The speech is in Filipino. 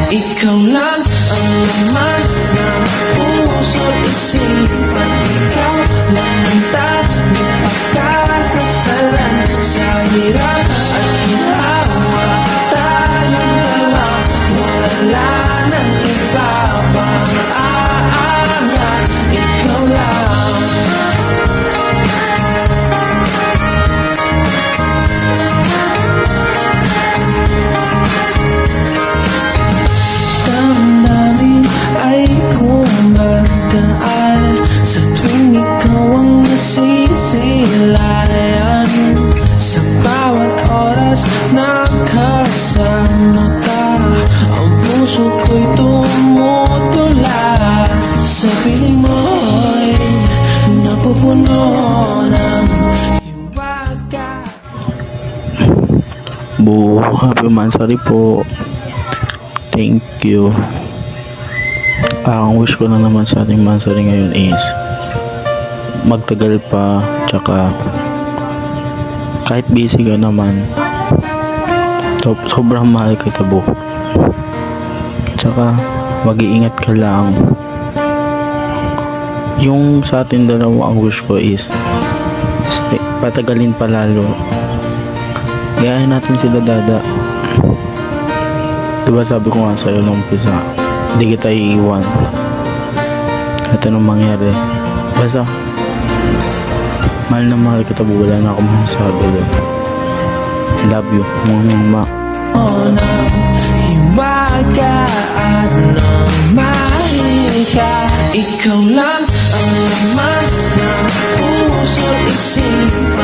Ikaw lang ang laman ng puso't isipan. Ikaw lang ang tanging pagkakasalan. Sa hirap at ginawa tayong dalawa, wala nang iba pang aangat. Ikaw lang. Damdamin ay kumagaan sa tuwing ikaw ang nasisilayan. Sa bawat oras na kasama ka, ang puso ko'y tumutula. Sa piling mo'y napupuno ng hiwaga. Happy Mansari po. Thank you. Ang wish ko na naman sa ating Mansari ngayon is magtagal pa, tsaka kahit busy ka naman, sobrang mahal kita po. Tsaka mag-iingat ka lang. Yung sa ating dalawa, ang wish ko is patagalin pa lalo. Gayahin natin sila Dada. Diba sabi ko nga sa'yo nung umpisa, hindi kita iiwan kahit anong mangyari. Basta mahal na mahal kita, wala na akong masasabi doon. Love you, mama. Hiwagaan ng mahika. Ikaw lang ang laman ng puso't isipan.